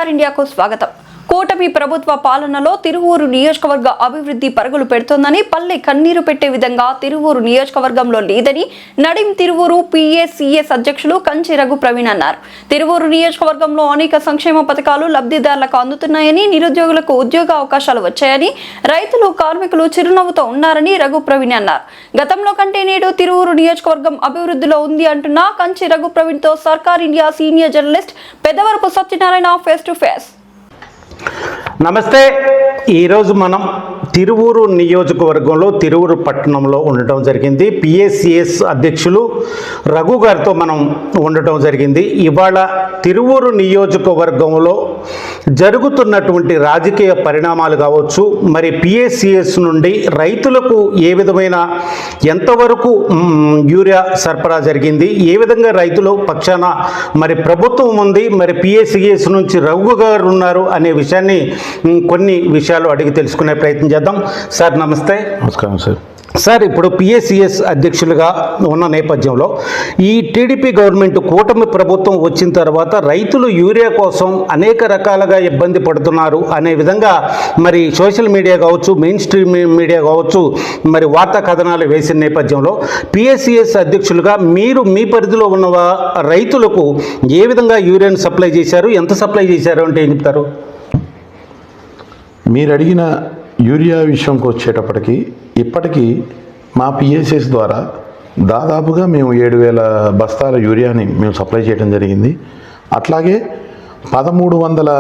Star ఇండియాకు స్వాగతం. కూటమి ప్రభుత్వ పాలనలో తిరువూరు నియోజకవర్గ అభివృద్ధి పరుగులు పెడుతోందని, పల్లె కన్నీరు పెట్టే విధంగా తిరువూరు నియోజకవర్గంలో లేదని నడిం తిరువూరు PACS అధ్యక్షులు కంచి రఘు ప్రవీణ్ అన్నారు. తిరువూరు నియోజకవర్గంలో అనేక సంక్షేమ పథకాలు లబ్ధిదారులకు అందుతున్నాయని, నిరుద్యోగులకు ఉద్యోగ అవకాశాలు వచ్చాయని, రైతులు కార్మికులు చిరునవ్వుతో ఉన్నారని రఘు ప్రవీణ్ అన్నారు. గతంలో కంటే నేడు తిరువూరు నియోజకవర్గం అభివృద్ధిలో ఉంది అంటున్న కంచి రఘు ప్రవీణ్ తో సర్కార్ India senior journalist Peddavarapu Satyanarayana face to face. నమస్తే. ఈరోజు మనం తిరువూరు నియోజకవర్గంలో తిరువూరు పట్టణంలో ఉండటం జరిగింది. PACS అధ్యక్షులు రఘు గారితో మనం ఉండటం జరిగింది. ఇవాళ తిరువూరు నియోజకవర్గంలో జరుగుతున్నటువంటి రాజకీయ పరిణామాలు కావచ్చు, మరి PACS నుండి రైతులకు ఏ విధమైన ఎంతవరకు యూరియా సరఫరా జరిగింది, ఏ విధంగా రైతుల పక్షాన మరి ప్రభుత్వం ఉంది, మరి PACS నుంచి రఘు గారు ఉన్నారు అనే విషయాన్ని కొన్ని విషయాలు అడిగి తెలుసుకునే ప్రయత్నం చేద్దాం. సార్ నమస్తే. నమస్కారం సార్. సార్, ఇప్పుడు PACS అధ్యక్షులుగా ఉన్న నేపథ్యంలో ఈ TDP గవర్నమెంట్ కూటమి ప్రభుత్వం వచ్చిన తర్వాత రైతులు యూరియా కోసం అనేక రకాలుగా ఇబ్బంది పడుతున్నారు అనే విధంగా మరి సోషల్ మీడియా కావచ్చు, మెయిన్ స్ట్రీమ్ మీడియా కావచ్చు, మరి వార్తా కథనాలు వేసిన నేపథ్యంలో PACS అధ్యక్షులుగా మీరు మీ పరిధిలో ఉన్న రైతులకు ఏ విధంగా యూరియాను సప్లై చేశారు, ఎంత సప్లై చేశారు అంటే ఏం చెప్తారు? మీరు అడిగిన యూరియా విషయంకి వచ్చేటప్పటికి ఇప్పటికీ మా PACS ద్వారా దాదాపుగా మేము 7,000 బస్తాల యూరియాని మేము సప్లై చేయడం జరిగింది. అట్లాగే 1,300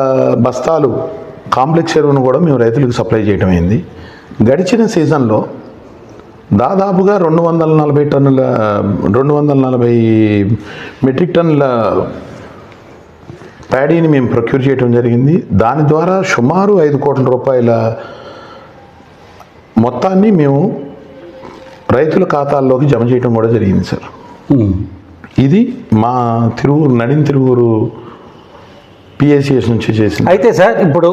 బస్తాలు కాంప్లెక్స్ ఎరువును కూడా మేము రైతులకు సప్లై చేయడం అయింది. గడిచిన సీజన్లో దాదాపుగా 240 మెట్రిక్ టన్నుల ప్యాడీని మేము ప్రొక్యూర్ చేయడం జరిగింది. దాని ద్వారా సుమారు 5 కోట్ల రూపాయల మొత్తాన్ని మేము రైతుల ఖాతాల్లోకి జమ చేయడం కూడా జరిగింది సార్. ఇది మా నడిం తిరువూరు PACS నుంచి చేసింది. అయితే సార్, ఇప్పుడు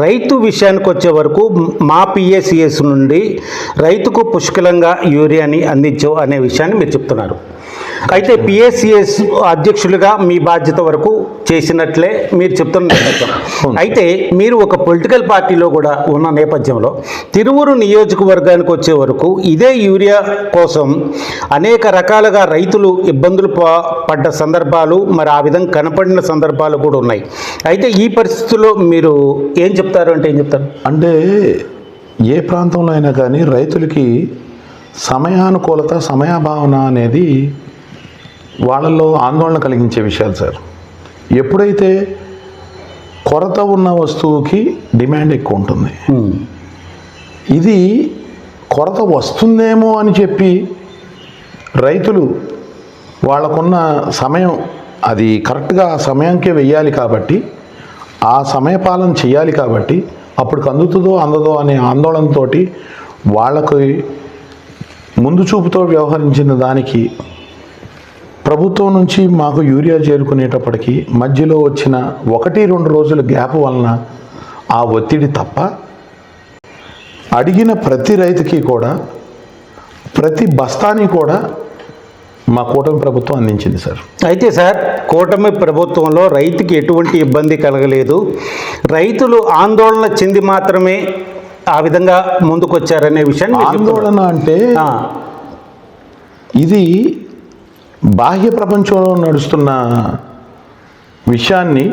రైతు విషయానికి వచ్చే వరకు మా PACS నుండి రైతుకు పుష్కలంగా యూరియాని అందించవు అనే విషయాన్ని మీరు చెప్తున్నారు. అయితే PACS అధ్యక్షులుగా మీ బాధ్యత వరకు చేసినట్లే మీరు చెప్తున్న నేపథ్యం. అయితే మీరు ఒక పొలిటికల్ పార్టీలో కూడా ఉన్న నేపథ్యంలో తిరువూరు నియోజకవర్గానికి వచ్చే వరకు ఇదే యూరియా కోసం అనేక రకాలుగా రైతులు ఇబ్బందులు పడ్డ సందర్భాలు, మరి ఆ విధంగా కనపడిన సందర్భాలు కూడా ఉన్నాయి. అయితే ఈ పరిస్థితుల్లో మీరు ఏం చెప్తారు అంటే ఏం చెప్తారు? అంటే ఏ ప్రాంతంలో అయినా కానీ రైతులకి సమయానుకూలత, సమయాభావన అనేది వాళ్ళల్లో ఆందోళన కలిగించే విషయాలు సార్. ఎప్పుడైతే కొరత ఉన్న వస్తువుకి డిమాండ్ ఎక్కువ ఉంటుంది, ఇది కొరత వస్తుందేమో అని చెప్పి రైతులు వాళ్ళకున్న సమయం అది కరెక్ట్గా ఆ సమయానికే వెయ్యాలి కాబట్టి, ఆ సమయపాలన చేయాలి కాబట్టి, అప్పటికి అందుతుందో అందదో అనే ఆందోళనతో వాళ్ళకి ముందు చూపుతో వ్యవహరించిన దానికి ప్రభుత్వం నుంచి మాకు యూరియా చేరుకునేటప్పటికి మధ్యలో వచ్చిన 1-2 రోజుల గ్యాప్ వలన ఆ ఒత్తిడి తప్ప అడిగిన ప్రతి రైతుకి కూడా ప్రతి బస్తాని కూడా మా కూటమి ప్రభుత్వం అందించింది సార్. అయితే సార్, కూటమి ప్రభుత్వంలో రైతుకి ఎటువంటి ఇబ్బంది కలగలేదు, రైతులు ఆందోళన చెంది మాత్రమే ఆ విధంగా ముందుకొచ్చారనే విషయాన్ని ఆందోళన అంటే ఇది బాహ్య ప్రపంచంలో నడుస్తున్న విషయాన్ని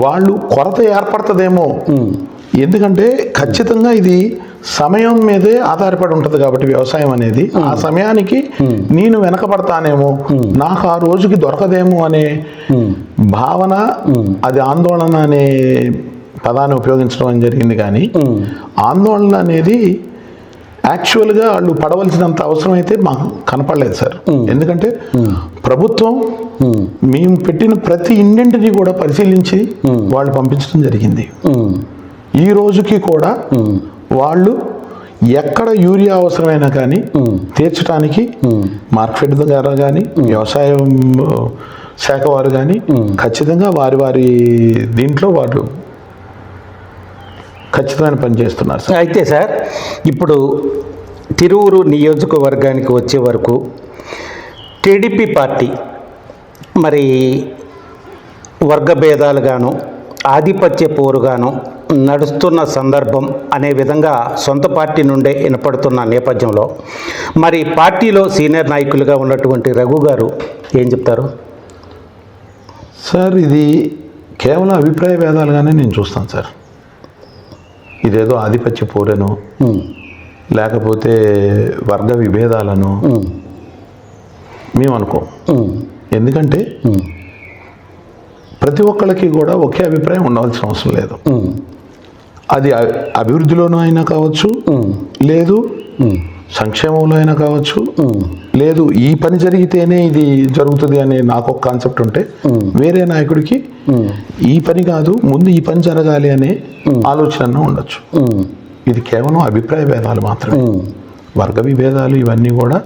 వాళ్ళు కొరత ఏర్పడుతుందేమో, ఎందుకంటే ఖచ్చితంగా ఇది సమయం మీదే ఆధారపడి ఉంటుంది కాబట్టి వ్యవసాయం అనేది ఆ సమయానికి నేను వెనకబడతానేమో, నాకు ఆ రోజుకి దొరకదేమో అనే భావన, అది ఆందోళన అనే పదాన్ని ఉపయోగించడం జరిగింది. కానీ ఆందోళన అనేది యాక్చువల్గా వాళ్ళు పడవలసినంత అవసరం అయితే మాకు కనపడలేదు సార్. ఎందుకంటే ప్రభుత్వం మేము పెట్టిన ప్రతి ఇండెంట్ని కూడా పరిశీలించి వాళ్ళు పంపించడం జరిగింది. ఈ రోజుకి కూడా వాళ్ళు ఎక్కడ యూరియా అవసరమైనా కానీ తీర్చడానికి మార్కెట్ ద్వారా కానీ వ్యవసాయ శాఖ వారు కానీ ఖచ్చితంగా వారి దీంట్లో వాళ్ళు ఖచ్చితమైన పని చేస్తున్నారు సార్. అయితే సార్, ఇప్పుడు తిరువూరు నియోజకవర్గానికి వచ్చే వరకు TDP పార్టీ మరి వర్గ భేదాలుగాను ఆధిపత్య పోరుగాను నడుస్తున్న సందర్భం అనే విధంగా సొంత పార్టీ నుండే వినపడుతున్న నేపథ్యంలో మరి పార్టీలో సీనియర్ నాయకులుగా ఉన్నటువంటి రఘు గారు ఏం చెప్తారు? సార్, ఇది కేవలం అభిప్రాయ భేదాలుగానే నేను చూస్తాను సార్. ఇదేదో ఆధిపత్య పోరెను లేకపోతే వర్గ విభేదాలను మేము అనుకోం. ఎందుకంటే ప్రతి ఒక్కళ్ళకి కూడా ఒకే అభిప్రాయం ఉండవలసిన అవసరం లేదు. అది అభివృద్ధిలోనూ అయినా కావచ్చు, లేదు సంక్షేమంలో అయినా కావచ్చు, లేదు ఈ పని జరిగితేనే ఇది జరుగుతుంది అనే నాకు ఒక కాన్సెప్ట్ ఉంటే వేరే నాయకుడికి ఈ పని కాదు, ముందు ఈ పని జరగాలి అనే ఆలోచన ఉండొచ్చు. ఇది కేవలం అభిప్రాయ భేదాలు మాత్రమే. వర్గ విభేదాలు ఇవన్నీ కూడా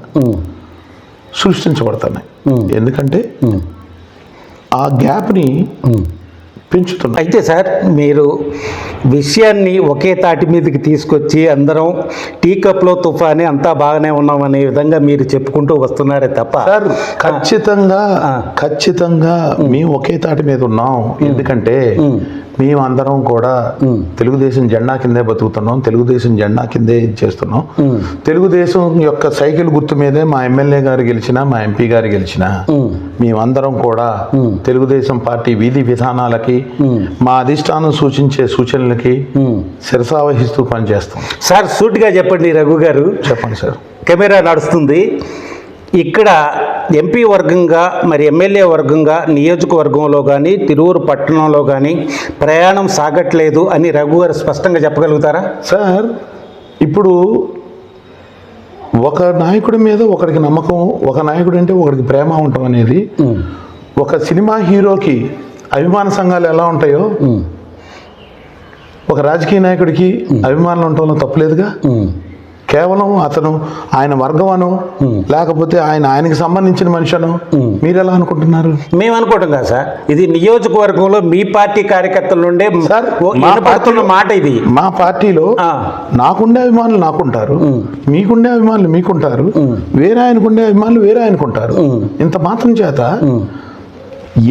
సృష్టించబడుతున్నాయి. ఎందుకంటే ఆ గ్యాప్ని పెంచుతున్నాయి. అయితే సార్, మీరు విషయాన్ని ఒకే తాటి మీదకి తీసుకొచ్చి అందరం టీ కప్లో తుఫాని అంతా బాగానే ఉన్నామనే విధంగా మీరు చెప్పుకుంటూ వస్తున్నారే తప్ప సార్, ఖచ్చితంగా మేము ఒకే తాటి మీద ఉన్నాం. ఎందుకంటే మేము అందరం కూడా తెలుగుదేశం జెండా కిందే బతుకుతున్నాం, తెలుగుదేశం జెండా కిందే చేస్తున్నాం. తెలుగుదేశం యొక్క సైకిల్ గుర్తు మీదే మా ఎమ్మెల్యే గారు గెలిచినా, మా ఎంపీ గారు గెలిచినా మేమందరం కూడా తెలుగుదేశం పార్టీ వీధి విధానాలకి, మా అధిష్టానం సూచించే సూచనలకి శిరసావహిస్తూ పనిచేస్తాం. సార్, సూటిగా చెప్పండి రఘు గారు. చెప్పండి సార్. కెమెరా నడుస్తుంది. ఇక్కడ ఎంపీ వర్గంగా మరి ఎమ్మెల్యే వర్గంగా నియోజకవర్గంలో కానీ తిరువూరు పట్టణంలో కానీ ప్రయాణం సాగట్లేదు అని రఘు గారు స్పష్టంగా చెప్పగలుగుతారా? సార్, ఇప్పుడు ఒక నాయకుడి మీద ఒకరికి నమ్మకం, ఒక నాయకుడు అంటే ఒకరికి ప్రేమ ఉండటం అనేది ఒక సినిమా హీరోకి అభిమాన సంఘాలు ఎలా ఉంటాయో ఒక రాజకీయ నాయకుడికి అభిమానులు ఉండటంలో తప్పులేదుగా. కేవలం అతను ఆయన వర్గం అను లేకపోతే ఆయనకి సంబంధించిన మనిషి అను మీరు ఎలా అనుకుంటున్నారు? మేము అనుకోవటం కాదు సార్, ఇది నియోజకవర్గంలో మీ పార్టీ కార్యకర్తల నుండే సార్ వినపడుతున్న మాట. ఇది మా పార్టీలో నాకుండే అభిమానులు నాకుంటారు, మీకుండే అభిమానులు మీకుంటారు, వేరే ఆయనకుండే అభిమానులు వేరే ఆయనకుంటారు. ఇంత మాత్రం చేత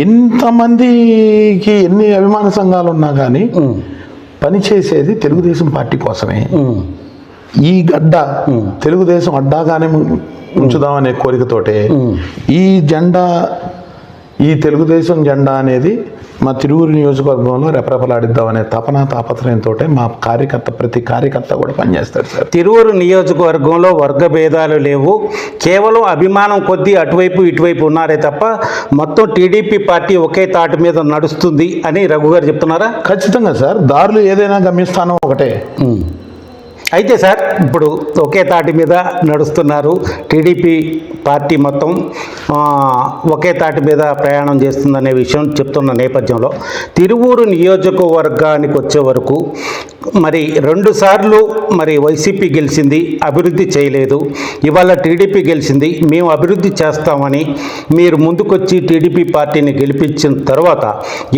ఎంతమందికి ఎన్ని అభిమాన సంఘాలు ఉన్నా కానీ పనిచేసేది తెలుగుదేశం పార్టీ కోసమే. ఈ గడ్డ తెలుగుదేశం అడ్డాగానే ఉంచుదామనే కోరికతోటే ఈ జెండా, ఈ తెలుగుదేశం జెండా అనేది మా తిరువూరు నియోజకవర్గంలో రెపరెపలాడిద్దామనే తాపత్రయంతో మా ప్రతి కార్యకర్త కూడా పనిచేస్తాడు సార్. తిరువూరు నియోజకవర్గంలో వర్గ భేదాలు లేవు, కేవలం అభిమానం కొద్దీ అటువైపు ఇటువైపు ఉన్నారే తప్ప మొత్తం టీడీపీ పార్టీ ఒకే తాటి మీద నడుస్తుంది అని రఘు గారు చెప్తున్నారా? ఖచ్చితంగా సార్, దారులు ఏదైనా గమ్యస్థానం ఒకటే. అయితే సార్, ఇప్పుడు ఒకే తాటి మీద నడుస్తున్నారు, టీడీపీ పార్టీ మొత్తం ఒకే తాటి మీద ప్రయాణం చేస్తుందనే విషయం చెప్తున్న నేపథ్యంలో తిరువూరు నియోజకవర్గానికి వచ్చే వరకు మరి 2 సార్లు మరి వైసీపీ గెలిచింది, అభివృద్ధి చేయలేదు. ఇవాళ టీడీపీ గెలిచింది, మేము అభివృద్ధి చేస్తామని మీరు ముందుకొచ్చి టీడీపీ పార్టీని గెలిపించిన తర్వాత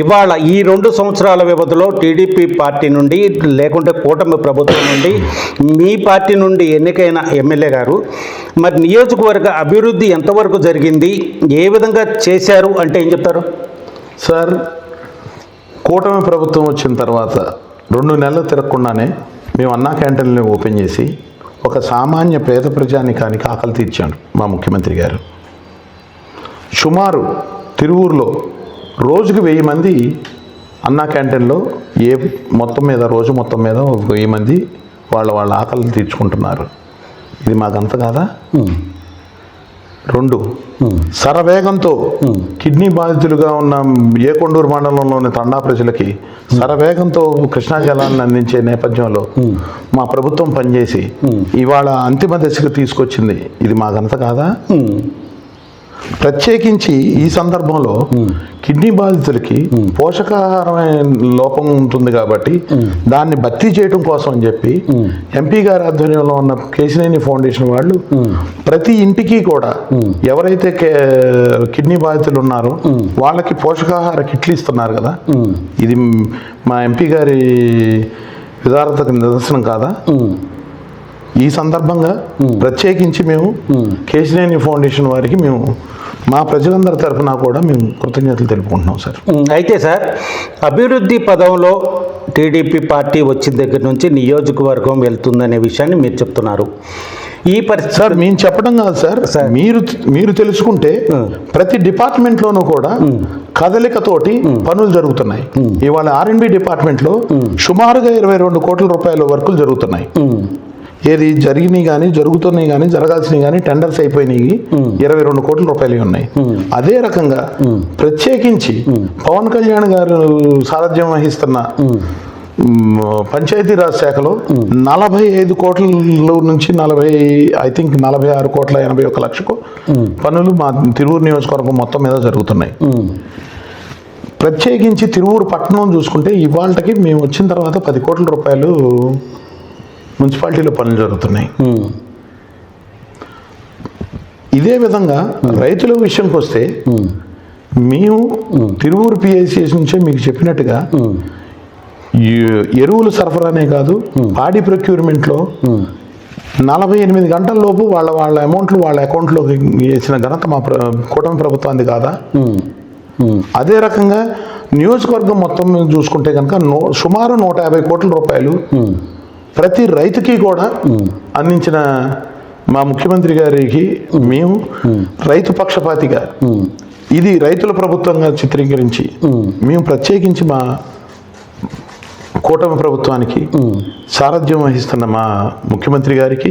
ఇవాళ ఈ 2 సంవత్సరాల వ్యవధిలో టీడీపీ పార్టీ నుండి లేకుంటే కూటమి ప్రభుత్వం నుండి మీ పార్టీ నుండి ఎన్నికైన ఎమ్మెల్యే గారు మరి నియోజకవర్గ అభివృద్ధి ఎంతవరకు జరిగింది, ఏ విధంగా చేశారు అంటే ఏం చెప్తారు? సార్, కూటమి ప్రభుత్వం వచ్చిన తర్వాత 2 నెలలు తిరగకుండానే మేము అన్నా క్యాంటీన్లు ఓపెన్ చేసి ఒక సామాన్య పేద ప్రజానికానికి ఆకలి తీర్చాడు మా ముఖ్యమంత్రి గారు. సుమారు తిరువూరులో రోజుకు 1000 మంది అన్నా క్యాంటీన్లో రోజు మొత్తం మీద 1000 మంది వాళ్ళ ఆకలిని తీర్చుకుంటున్నారు. ఇది మాకంత కాదా? 2 శరవేగంతో కిడ్నీ బాధితులుగా ఉన్న ఏకొండూరు మండలంలోని తండా ప్రజలకి శరవేగంతో కృష్ణా జలాన్ని అందించే నేపథ్యంలో మా ప్రభుత్వం పనిచేసి ఇవాళ అంతిమ దశకు తీసుకొచ్చింది. ఇది మాకంత కాదా? ప్రత్యేకించి ఈ సందర్భంలో కిడ్నీ బాధితులకి పోషకాహారమైన లోపం ఉంటుంది కాబట్టి దాన్ని భర్తీ చేయడం కోసం అని చెప్పి ఎంపీ గారి ఆధ్వర్యంలో ఉన్న కేశినేని ఫౌండేషన్ వాళ్ళు ప్రతి ఇంటికి కూడా ఎవరైతే కిడ్నీ బాధితులు ఉన్నారో వాళ్ళకి పోషకాహార కిట్లు ఇస్తున్నారు కదా. ఇది మా ఎంపీ గారి విధానతకు నిదర్శనం కాదా? ఈ సందర్భంగా ప్రత్యేకించి మేము కేశినేని ఫౌండేషన్ వారికి మేము మా ప్రజలందరి తరఫున కూడా మేము కృతజ్ఞతలు తెలుపుకుంటున్నాం సార్. అయితే సార్, అభివృద్ధి పదంలో టీడీపీ పార్టీ వచ్చిన దగ్గర నుంచి నియోజకవర్గం వెళ్తుందనే విషయాన్ని మీరు చెప్తున్నారు. ఈ పరిస్థితి సార్ మేము చెప్పడం కాదు సార్, మీరు తెలుసుకుంటే ప్రతి డిపార్ట్మెంట్లోనూ కూడా కదలికతోటి పనులు జరుగుతున్నాయి. ఇవాళ R&B డిపార్ట్మెంట్లో సుమారుగా 22 కోట్ల రూపాయల వర్కులు జరుగుతున్నాయి. ఏది జరిగినాయి కానీ, జరుగుతున్నాయి కానీ, జరగాల్సినవి కానీ, టెండర్స్ అయిపోయినాయి 22 కోట్ల రూపాయలు ఉన్నాయి. అదే రకంగా ప్రత్యేకించి పవన్ కళ్యాణ్ గారు సారథ్యం వహిస్తున్న పంచాయతీరాజ్ శాఖలో 45 కోట్ల నుంచి 46 కోట్ల 81 లక్షకు పనులు మా తిరువూరు నియోజకవర్గం మొత్తం మీద జరుగుతున్నాయి. ప్రత్యేకించి తిరువూరు పట్టణం చూసుకుంటే ఇవాళకి మేము వచ్చిన తర్వాత 10 కోట్ల రూపాయలు మున్సిపాలిటీలో పనులు జరుగుతున్నాయి. ఇదే విధంగా రైతుల విషయంకి వస్తే మేము తిరువూరు PICS నుంచే మీకు చెప్పినట్టుగా ఎరువులు సరఫరానే కాదు, పాడి ప్రొక్యూర్మెంట్లో 48 గంటల లోపు వాళ్ళ అమౌంట్లు వాళ్ళ అకౌంట్లోకి వేసిన ఘనత మా కూటమి ప్రభుత్వానికి కాదా? అదే రకంగా నియోజకవర్గం మొత్తం చూసుకుంటే కనుక సుమారు 150 కోట్ల రూపాయలు ప్రతి రైతుకి కూడా అందించిన మా ముఖ్యమంత్రి గారికి మేము రైతు పక్షపాతిగా ఇది రైతుల ప్రభుత్వంగా చిత్రీకరించి మేము ప్రత్యేకించి మా కూటమి ప్రభుత్వానికి సారథ్యం వహిస్తున్న మా ముఖ్యమంత్రి గారికి,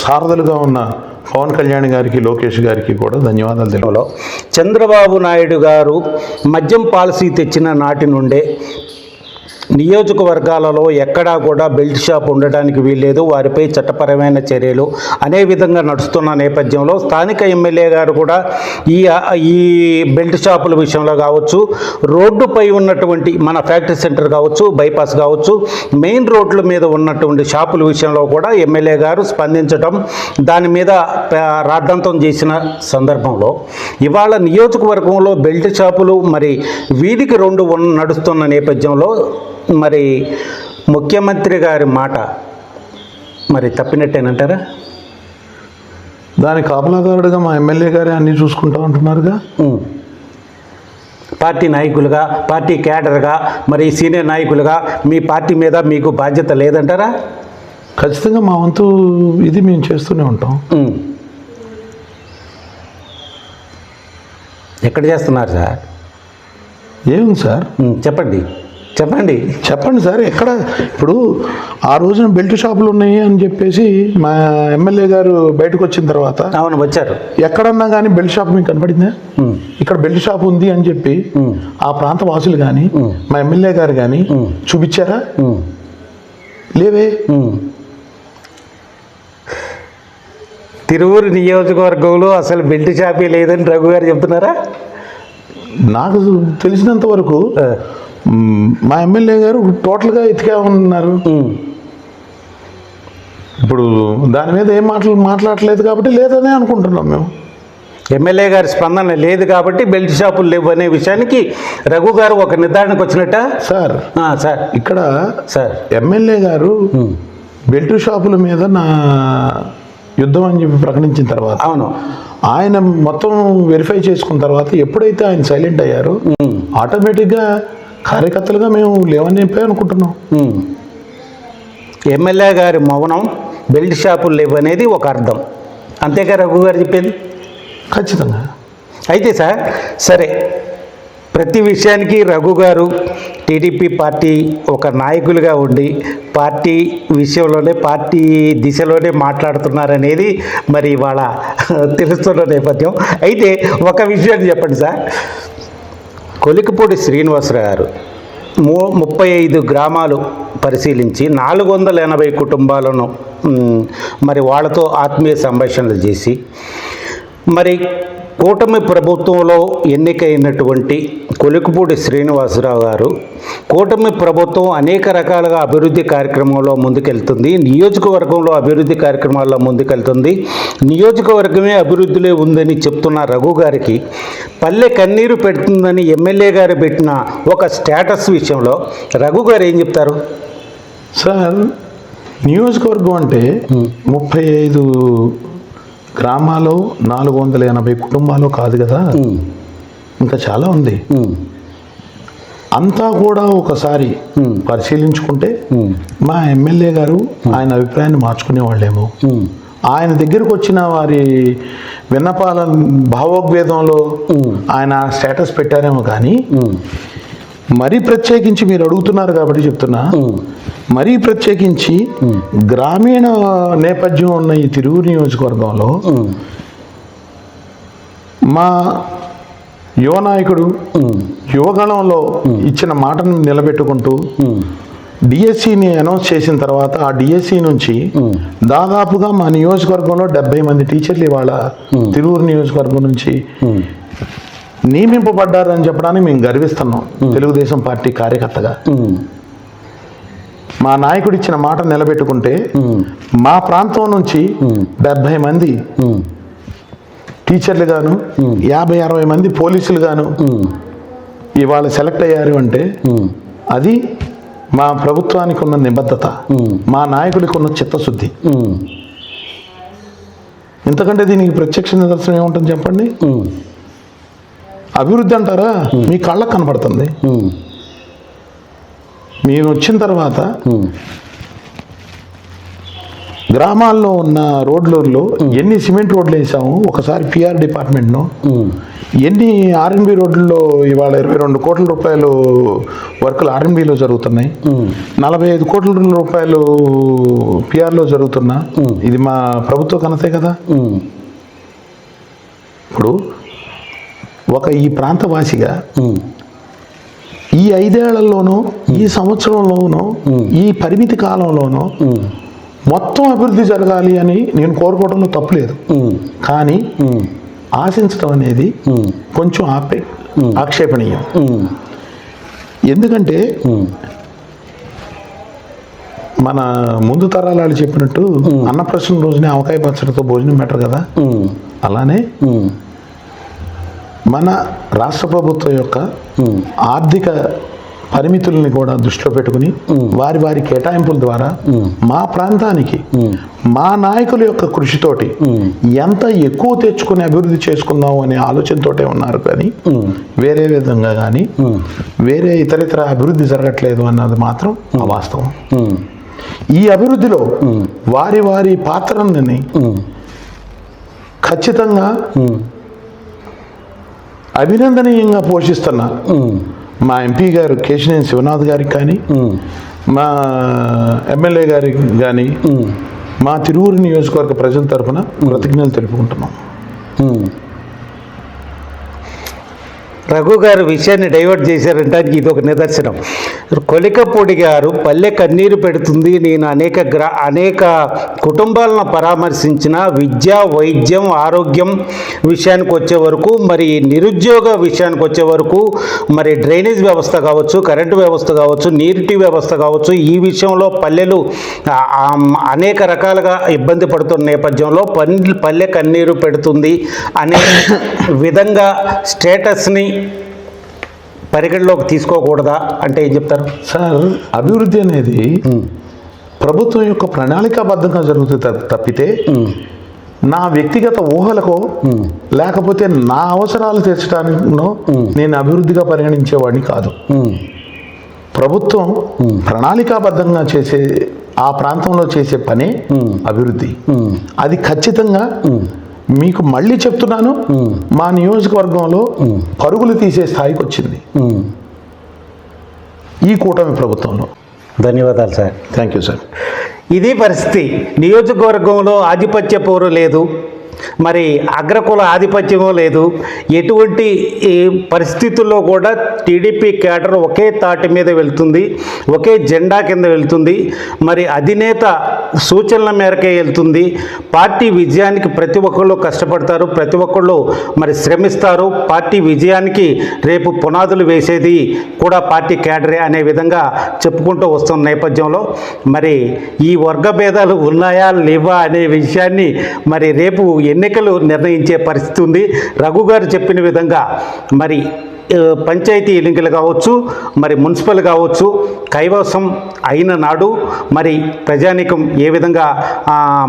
సారథులుగా ఉన్న పవన్ కళ్యాణ్ గారికి, లోకేష్ గారికి కూడా ధన్యవాదాలు తెలుపులో. చంద్రబాబు నాయుడు గారు మద్యం పాలసీ తెచ్చిన నాటి నుండే నియోజకవర్గాలలో ఎక్కడా కూడా బెల్ట్ షాప్ ఉండడానికి వీల్లేదు, వారిపై చట్టపరమైన చర్యలు అనే విధంగా నడుస్తున్న నేపథ్యంలో స్థానిక ఎమ్మెల్యే గారు కూడా ఈ బెల్ట్ షాపుల విషయంలో కావచ్చు, రోడ్డుపై ఉన్నటువంటి మన ఫ్యాక్టరీ సెంటర్ కావచ్చు, బైపాస్ కావచ్చు, మెయిన్ రోడ్ల మీద ఉన్నటువంటి షాపుల విషయంలో కూడా ఎమ్మెల్యే గారు స్పందించడం, దాని మీద రాద్ధాంతం చేసిన సందర్భంలో ఇవాళ నియోజకవర్గంలో బెల్ట్ షాపులు మరి వీధికి 2 నడుస్తున్న నేపథ్యంలో మరి ముఖ్యమంత్రి గారి మాట మరి తప్పినట్టేనంటారా? దాని కాపలాదారుడుగా మా ఎమ్మెల్యే గారే అన్నీ చూసుకుంటా ఉంటున్నారుగా. పార్టీ నాయకులుగా, పార్టీ క్యాడర్గా, మరి సీనియర్ నాయకులుగా మీ పార్టీ మీద మీకు బాధ్యత లేదంటారా? ఖచ్చితంగా మా వంతు ఇది మేము చేస్తూనే ఉంటాం. ఎక్కడ చేస్తున్నారు సార్? ఏముంది సార్, చెప్పండి సార్. ఎక్కడ ఇప్పుడు ఆ రోజున బెల్ట్ షాపులు ఉన్నాయి అని చెప్పేసి మా ఎమ్మెల్యే గారు బయటకు వచ్చిన తర్వాత అవును వచ్చారు, ఎక్కడన్నా కానీ బెల్ట్ షాప్ మీకు కనపడిందా? ఇక్కడ బెల్ట్ షాప్ ఉంది అని చెప్పి ఆ ప్రాంత వాసులు కానీ మా ఎమ్మెల్యే గారు కానీ చూపించారా? లేవే. తిరువూరు నియోజకవర్గంలో అసలు బెల్ట్ షాపే లేదని రఘు గారు చెప్తున్నారా? నాకు తెలిసినంత వరకు మా ఎమ్మెల్యే గారు టోటల్గా ఎత్తికే ఉన్నారు. ఇప్పుడు దాని మీద ఏం మాట్లాడలేదు కాబట్టి లేదనే అనుకుంటున్నాం మేము. ఎమ్మెల్యే గారి స్పందన లేదు కాబట్టి బెల్ట్ షాపులు లేవు అనే విషయానికి రఘు గారు ఒక నిర్ధారణకు వచ్చినట్ట సార్. సార్ ఇక్కడ సార్ ఎమ్మెల్యే గారు బెల్ట్ షాపుల మీద నా యుద్ధం అని చెప్పి ప్రకటించిన తర్వాత అవును ఆయన మొత్తం వెరిఫై చేసుకున్న తర్వాత ఎప్పుడైతే ఆయన సైలెంట్ అయ్యారో ఆటోమేటిక్గా కార్యకర్తలుగా మేము లేవని చెప్పి అనుకుంటున్నాం. ఎమ్మెల్యే గారి మౌనం బెల్ట్ షాపులు లేవు అనేది ఒక అర్థం, అంతేగా రఘు గారు చెప్పేది? ఖచ్చితంగా. అయితే సార్ సరే, ప్రతి విషయానికి రఘు గారు టీడీపీ పార్టీ ఒక నాయకులుగా ఉండి పార్టీ విషయంలోనే, పార్టీ దిశలోనే మాట్లాడుతున్నారనేది మరి ఇవాళ తెలుస్తున్న నేపథ్యం. అయితే ఒక విషయాన్ని చెప్పండి సార్, కొలికిపూడి శ్రీనివాసరావు గారు 35 గ్రామాలు పరిశీలించి 480 కుటుంబాలను మరి వాళ్ళతో ఆత్మీయ సంభాషణలు చేసి మరి కూటమి ప్రభుత్వంలో ఎన్నికైనటువంటి కొలికిపూడి శ్రీనివాసరావు గారు కూటమి ప్రభుత్వం అనేక రకాలుగా అభివృద్ధి కార్యక్రమంలో ముందుకెళ్తుంది, నియోజకవర్గంలో అభివృద్ధి కార్యక్రమాల్లో ముందుకెళ్తుంది, నియోజకవర్గమే అభివృద్ధిలో ఉందని చెప్తున్న రఘు గారికి పల్లె కన్నీరు పెడుతుందని ఎమ్మెల్యే గారు పెట్టిన ఒక స్టేటస్ విషయంలో రఘు గారు ఏం చెప్తారు? సార్, నియోజకవర్గం అంటే 35 గ్రామాలు 480 కుటుంబాలు కాదు కదా, ఇంకా చాలా ఉంది. అంతా కూడా ఒకసారి పరిశీలించుకుంటే మా ఎమ్మెల్యే గారు ఆయన అభిప్రాయాన్ని మార్చుకునే వాళ్ళేమో, ఆయన దగ్గరకు వచ్చిన వారి విన్నపాల భావోద్వేదంలో ఆయన స్టేటస్ పెట్టారేమో. కానీ మరీ ప్రత్యేకించి మీరు అడుగుతున్నారు కాబట్టి చెప్తున్నా, మరీ ప్రత్యేకించి గ్రామీణ నేపథ్యం ఉన్న ఈ తిరువూరు నియోజకవర్గంలో మా యువ నాయకుడు యువగణంలో ఇచ్చిన మాటను నిలబెట్టుకుంటూ డిఎస్సిని అనౌన్స్ చేసిన తర్వాత ఆ డిఎస్సి నుంచి దాదాపుగా మా నియోజకవర్గంలో 70 మంది టీచర్లు ఇవాళ తిరువూరు నియోజకవర్గం నుంచి నియమింపబడ్డారని చెప్పడానికి మేము గర్విస్తున్నాం తెలుగుదేశం పార్టీ కార్యకర్తగా. మా నాయకుడు ఇచ్చిన మాట నిలబెట్టుకుంటే మా ప్రాంతం నుంచి 70 మంది టీచర్లు గాను 50-60 మంది పోలీసులు గాను ఇవాళ సెలెక్ట్ అయ్యారు అంటే అది మా ప్రభుత్వానికి ఉన్న నిబద్ధత, మా నాయకుడికి ఉన్న చిత్తశుద్ధి. ఇంతకంటే దీనికి ప్రత్యక్ష నిదర్శనం ఏముంటుంది చెప్పండి? అభివృద్ధి అంటారా, మీ కళ్ళకు కనపడుతుంది. మేము వచ్చిన తర్వాత గ్రామాల్లో ఉన్న రోడ్లలో ఎన్ని సిమెంట్ రోడ్లు వేసాము ఒకసారి పిఆర్ డిపార్ట్మెంట్ను, ఎన్ని ఆర్ఎన్బి రోడ్లలో ఇవాళ 22 కోట్ల రూపాయలు వర్కులు ఆర్ఎన్బిలో జరుగుతున్నాయి, 45 కోట్ల రూపాయలు పిఆర్లో జరుగుతున్నా. ఇది మా ప్రభుత్వ ఘనతే కదా. ఇప్పుడు ఈ ప్రాంతవాసిగా ఈ 5 ఏళ్లలోనూ ఈ సంవత్సరంలోనూ ఈ పరిమితి కాలంలోనూ మొత్తం అభివృద్ధి జరగాలి అని నేను కోరుకోవడంలో తప్పులేదు. కానీ ఆశించడం అనేది కొంచెం ఆక్షేపణీయం. ఎందుకంటే మన ముందు తరాల వాళ్ళు చెప్పినట్టు అన్నప్రసన్న రోజునే ఆవకాయ పచ్చడితో భోజనం బెటర్ కదా. అలానే మన రాష్ట్ర ప్రభుత్వం యొక్క ఆర్థిక పరిమితుల్ని కూడా దృష్టిలో పెట్టుకుని వారి కేటాయింపుల ద్వారా మా ప్రాంతానికి మా నాయకుల యొక్క కృషితోటి ఎంత ఎక్కువ తెచ్చుకుని అభివృద్ధి చేసుకుందాం అనే ఆలోచనతోటే ఉన్నారు. కానీ వేరే విధంగా కానీ వేరే ఇతరితర అభివృద్ధి జరగట్లేదు అన్నది మాత్రం అవాస్తవం. ఈ అభివృద్ధిలో వారి పాత్రని ఖచ్చితంగా అభినందనీయంగా పోషిస్తున్న మా ఎంపీ గారు కేశినేని శివనాథ్ గారికి కానీ, మా ఎమ్మెల్యే గారికి కానీ, మా తిరువూరు నియోజకవర్గ ప్రజల తరఫున కృతజ్ఞతలు తెలుపుకుంటున్నాం. రఘు గారు విషయాన్ని డైవర్ట్ చేశారంటానికి ఇది ఒక నిదర్శనం. కొలికపూడి గారు పల్లె కన్నీరు పెడుతుంది, నేను అనేక కుటుంబాలను పరామర్శించిన విద్య, వైద్యం, ఆరోగ్యం విషయానికి వచ్చే వరకు, మరి నిరుద్యోగ విషయానికి వచ్చే వరకు, మరి డ్రైనేజ్ వ్యవస్థ కావచ్చు, కరెంటు వ్యవస్థ కావచ్చు, నీటి వ్యవస్థ కావచ్చు, ఈ విషయంలో పల్లెలు అనేక రకాలుగా ఇబ్బంది పడుతున్న నేపథ్యంలో పల్లె కన్నీరు పెడుతుంది అనే విధంగా స్టేటస్ని పరిగణలోకి తీసుకోకూడదా అంటే ఏం చెప్తారు సార్? అభివృద్ధి అనేది ప్రభుత్వం యొక్క ప్రణాళికాబద్ధంగా జరుగుతుంది తప్పితే నా వ్యక్తిగత ఊహలకో లేకపోతే నా అవసరాలు తీర్చడానికో నేను అభివృద్ధిగా పరిగణించేవాడిని కాదు. ప్రభుత్వం ప్రణాళికాబద్ధంగా చేసే ఆ ప్రాంతంలో చేసే పనే అభివృద్ధి. అది ఖచ్చితంగా మీకు మళ్ళీ చెప్తున్నాను, మా నియోజకవర్గంలో పరుగులు తీసే స్థాయికి వచ్చింది ఈ కూటమి ప్రభుత్వంలో. ధన్యవాదాలు సార్. Thank you sir. ఇది పరిస్థితి. నియోజకవర్గంలో ఆధిపత్య పోరు లేదు, మరి అగ్రకుల ఆధిపత్యమో లేదు. ఎటువంటి పరిస్థితుల్లో కూడా టీడీపీ క్యాడర్ ఒకే తాటి మీద వెళ్తుంది, ఒకే జెండా కింద వెళ్తుంది. మరి అధినేత సూచనల మేరకే వెళ్తుంది. పార్టీ విజయానికి ప్రతి ఒక్కళ్ళు కష్టపడతారు, ప్రతి ఒక్కళ్ళు మరి శ్రమిస్తారు. పార్టీ విజయానికి రేపు పునాదులు వేసేది కూడా పార్టీ క్యాడరే అనే విధంగా చెప్పుకుంటూ వస్తున్న నేపథ్యంలో మరి ఈ వర్గ భేదాలు ఉన్నాయా లేవా అనే విషయాన్ని మరి రేపు ఎన్నికలు నిర్ణయించే పరిస్థితి ఉంది. రఘు గారు చెప్పిన విధంగా మరి పంచాయతీ ఎన్నికలు కావచ్చు, మరి మున్సిపల్ కావచ్చు, కైవసం అయిన నాడు మరి ప్రజానీకం ఏ విధంగా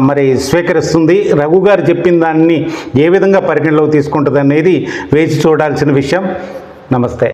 మరి స్వీకరిస్తుంది, రఘు గారు చెప్పిన దాన్ని ఏ విధంగా పరిగణలోకి తీసుకుంటుంది అనేది వేచి చూడాల్సిన విషయం. నమస్తే.